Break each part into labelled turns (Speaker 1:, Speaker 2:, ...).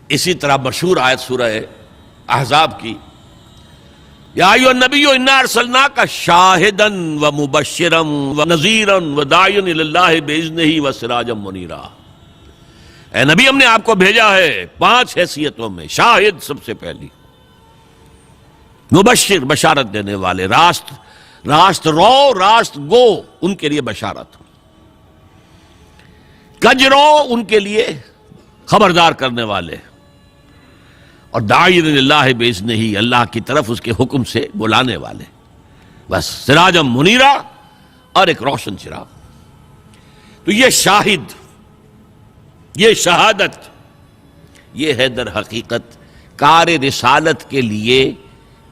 Speaker 1: اسی طرح مشہور آیت سورہ احزاب کی، یا ایھا النبی انا ارسلناک شاہدا ومبشرا ونذیرا وداعیا الی اللہ باذنہ وسراجا منیرا۔ اے نبی، ہم نے آپ کو بھیجا ہے 5 حیثیتوں میں، شاہد سب سے پہلی، مبشر بشارت دینے والے، راست رو راست گو ان کے لیے بشارت، کجرو ان کے لیے خبردار کرنے والے، اور داعی اللہ باذنہ، اللہ کی طرف اس کے حکم سے بلانے والے، بس سراجا منیرا، اور ایک روشن چراغ۔ تو یہ شاہد، یہ شہادت، یہ ہے در حقیقت کار رسالت کے لیے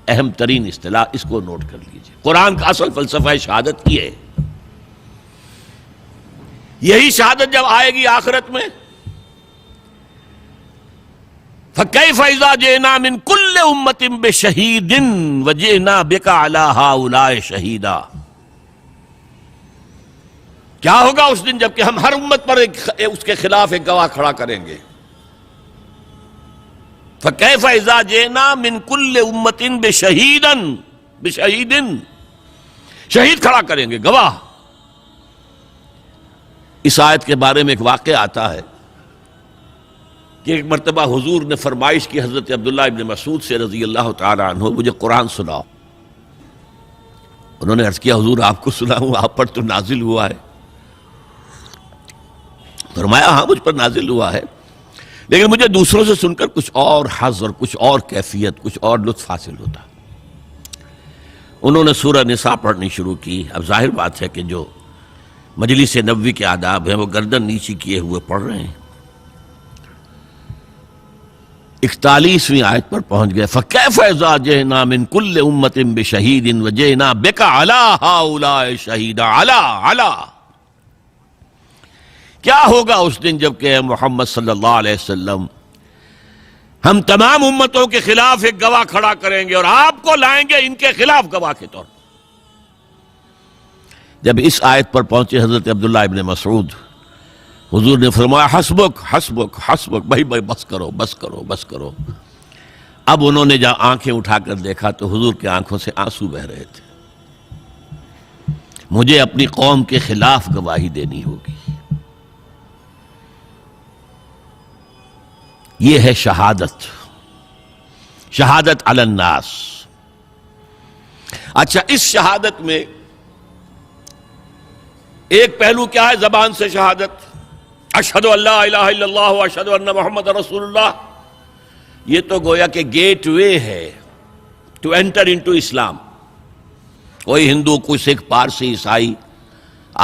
Speaker 1: اہم ترین اصطلاح، اس کو نوٹ کر لیجئے۔ قرآن کا اصل فلسفہ شہادت یہ ہے۔ یہی شہادت جب آئے گی آخرت میں، فَكَيْفَ إِذَا جِئْنَا مِنْ كُلِّ أُمَّةٍ بِشَهِيدٍ وَجِئْنَا بِكَ عَلَىٰ هَٰؤُلَاءِ شَهِيدًا۔ کیا ہوگا اس دن جب کہ ہم ہر امت پر اس کے خلاف ایک گواہ کھڑا کریں گے۔ فَكَيْفَ إِذَا جِئْنَا مِنْ كُلِّ أُمَّةٍ بِشَهِيدٍ، شہید کھڑا کریں گے، گواہ۔ اس آیت کے بارے میں ایک واقعہ آتا ہے کہ ایک مرتبہ حضور نے فرمائش کی حضرت عبداللہ ابن مسعود سے رضی اللہ تعالی عنہ، مجھے قرآن سناؤ۔ انہوں نے عرض کیا حضور آپ کو سناؤں، آپ پر تو نازل ہوا ہے۔ فرمایا ہاں مجھ پر نازل ہوا ہے، لیکن مجھے دوسروں سے سن کر کچھ اور حظ اور کچھ اور کیفیت، کچھ اور لطف حاصل ہوتا۔ انہوں نے سورہ نساء پڑھنی شروع کی۔ اب ظاہر بات ہے کہ جو مجلس نبوی کے آداب ہیں وہ گردن نیچی کیے ہوئے پڑھ رہے ہیں۔ 41ویں آیت پر پہنچ گئے، فَكَيْفَ إِذَا جِئْنَا مِنْ كُلِّ أُمَّةٍ بِشَهِيدٍ وَجِئْنَا بِكَ عَلَىٰ هَٰؤُلَاءِ شَهِيدًا۔ عَلَىٰ کیا ہوگا اس دن جب کہ محمد صلی اللہ علیہ وسلم ہم تمام امتوں کے خلاف ایک گواہ کھڑا کریں گے اور آپ کو لائیں گے ان کے خلاف گواہ کے طور پر۔ جب اس آیت پر پہنچے حضرت عبداللہ ابن مسعود، حضور نے فرمایا حسبک حسبک حسبک، بھائی بس کرو بس کرو بس کرو۔ اب انہوں نے جہاں آنکھیں اٹھا کر دیکھا تو حضور کی آنکھوں سے آنسو بہہ رہے تھے۔ مجھے اپنی قوم کے خلاف گواہی دینی ہوگی۔ یہ ہے شہادت، شہادت علی الناس۔ اچھا، اس شہادت میں ایک پہلو کیا ہے؟ زبان سے شہادت، اشہد ان لا الہ الا اللہ واشہد ان محمد رسول اللہ۔ یہ تو گویا کہ گیٹ وے ہے ٹو انٹر انٹو اسلام۔ کوئی ہندو، کوئی سکھ، پارسی، عیسائی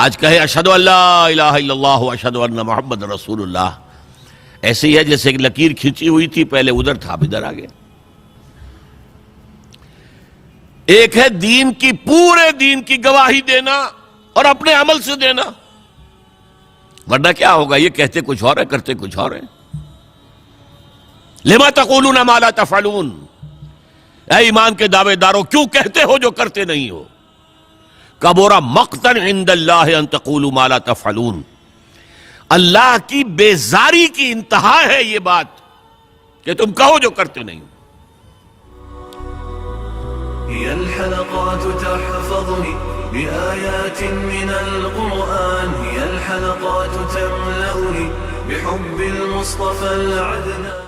Speaker 1: آج کہے اشہد ان لا الہ الا اللہ واشہد ان محمد رسول اللہ، ایسے ہی ہے جیسے ایک لکیر کھینچی ہوئی تھی، پہلے ادھر تھا اب ادھر آ گیا۔ ایک ہے دین کی، پورے دین کی گواہی دینا اور اپنے عمل سے دینا، ورنہ کیا ہوگا؟ یہ کہتے کچھ اور ہے، کرتے کچھ اور ہے۔ لما تقولون ما لا تفعلون، اے ایمان کے دعوے دارو کیوں کہتے ہو جو کرتے نہیں ہو؟ کبر مقتا عند اللہ ان تقولوا ما لا تفعلون، اللہ کی بیزاری کی انتہا ہے یہ بات کہ تم کہو جو کرتے نہیں ہو۔
Speaker 2: هي الحلقات تحفظني بآيات من القرآن، هي الحلقات تملأني بحب المصطفى العدنان۔